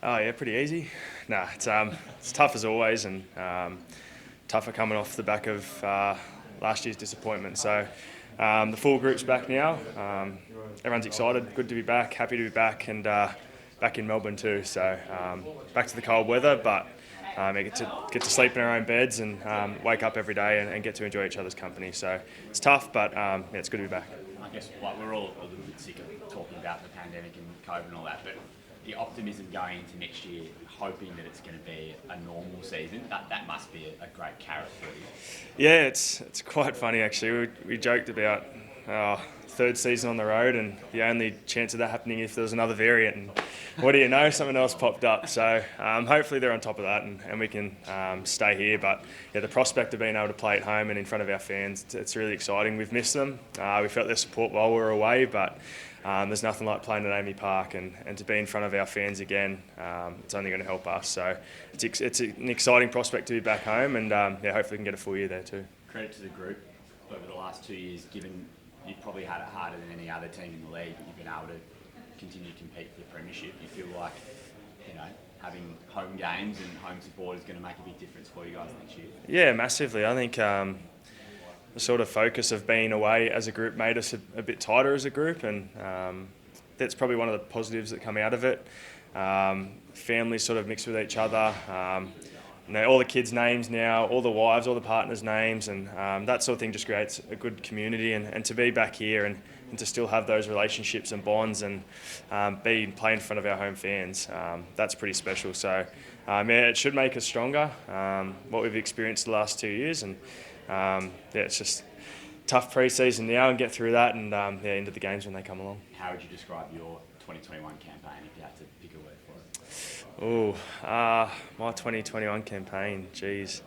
Oh yeah, pretty easy. Nah, it's tough as always, and tougher coming off the back of last year's disappointment. So the full group's back now. Everyone's excited. Good to be back. Happy to be back, and back in Melbourne too. So back to the cold weather, but we get to sleep in our own beds and wake up every day and get to enjoy each other's company. So it's tough, but yeah, it's good to be back. I guess we're all a little bit sick of talking about the pandemic and COVID and all that, but the optimism going into next year, hoping that it's going to be a normal season, that must be a great carrot for you. Yeah, it's quite funny actually. We joked about third season on the road, and the only chance of that happening if there was another variant. And what do you know? Something else popped up. So hopefully they're on top of that, and we can stay here. But yeah, the prospect of being able to play at home and in front of our fans, it's really exciting. We've missed them. We felt their support while we were away, but there's nothing like playing at Amy Park, and to be in front of our fans again, it's only going to help us. So it's an exciting prospect to be back home, and yeah, hopefully we can get a full year there too. Credit to the group over the last 2 years, given you've probably had it harder than any other team in the league, but you've been able to continue to compete for the premiership. You feel like, having home games and home support is going to make a big difference for you guys next year? Yeah, massively. I think the sort of focus of being away as a group made us a bit tighter as a group, and that's probably one of the positives that come out of it. Families sort of mix with each other. All the kids' names now, all the wives, all the partners' names, and that sort of thing just creates a good community. And to be back here and to still have those relationships and bonds and play in front of our home fans, that's pretty special. So yeah, it should make us stronger, what we've experienced the last 2 years. And yeah, it's just tough pre-season now and get through that, and yeah, into the games when they come along. How would you describe your 2021 campaign if you had to pick a word for it? Oh, my 2021 campaign, geez.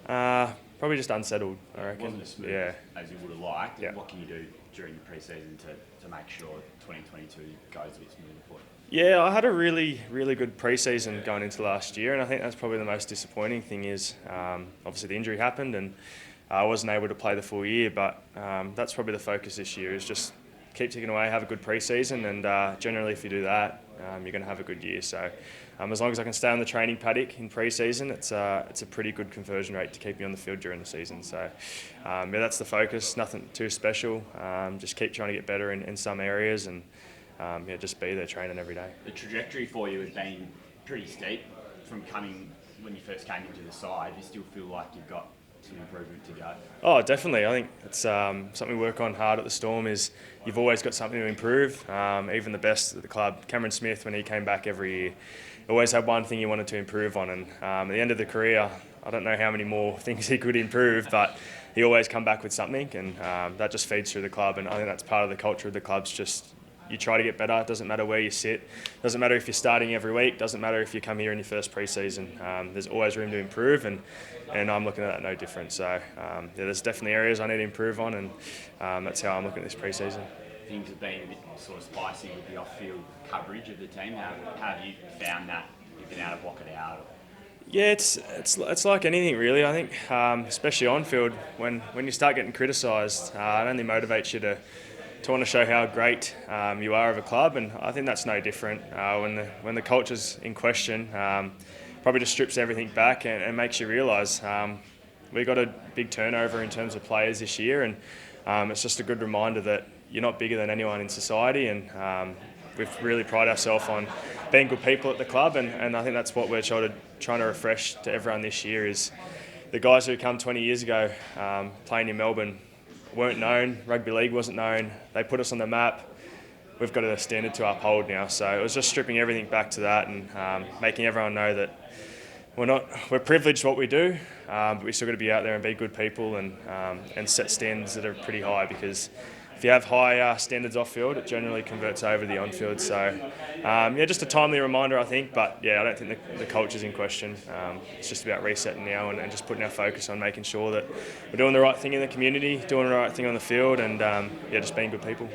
Probably just unsettled, I reckon. It wasn't as smooth as you would have liked. Yeah. What can you do during the pre-season to make sure 2022 goes a bit smoother for you? Yeah, I had a really, really good pre-season going into last year, and I think that's probably the most disappointing thing is obviously the injury happened and I wasn't able to play the full year, but that's probably the focus this year is just keep ticking away, have a good pre-season, and generally if you do that, you're going to have a good year. So as long as I can stay on the training paddock in pre-season, it's a pretty good conversion rate to keep me on the field during the season. So yeah, that's the focus, nothing too special, just keep trying to get better in some areas, and yeah, just be there training every day. The trajectory for you has been pretty steep from coming when you first came into the side. You still feel like you've got some improvement to go? Oh, definitely. I think it's something we work on hard at the Storm is you've always got something to improve. Even the best at the club, Cameron Smith, when he came back every year, always had one thing he wanted to improve on. And at the end of the career, I don't know how many more things he could improve, but he always come back with something, and that just feeds through the club. And I think that's part of the culture of the club's just you try to get better. It doesn't matter where you sit. Doesn't matter if you're starting every week. Doesn't matter if you come here in your first pre-season. There's always room to improve, and I'm looking at that no different. So yeah, there's definitely areas I need to improve on, and that's how I'm looking at this pre-season. Things have been a bit sort of spicy with the off-field coverage of the team. How have you found that? You've been able to block it out? Yeah, it's like anything really. I think, especially on field, when you start getting criticised, it only motivates you to want to show how great you are of a club, and I think that's no different. When the culture's in question, probably just strips everything back and makes you realise we got a big turnover in terms of players this year, and it's just a good reminder that you're not bigger than anyone in society, and we've really pride ourselves on being good people at the club, and I think that's what we're trying to refresh to everyone this year is the guys who come 20 years ago playing in Melbourne weren't known, rugby league wasn't known, they put us on the map. We've got a standard to uphold now, so it was just stripping everything back to that and making everyone know that we're privileged what we do, but we still got to be out there and be good people and set standards that are pretty high, because if you have high standards off field, it generally converts over the on field. So yeah, just a timely reminder, I think. But yeah, I don't think the culture's in question. It's just about resetting now and just putting our focus on making sure that we're doing the right thing in the community, doing the right thing on the field, and yeah, just being good people.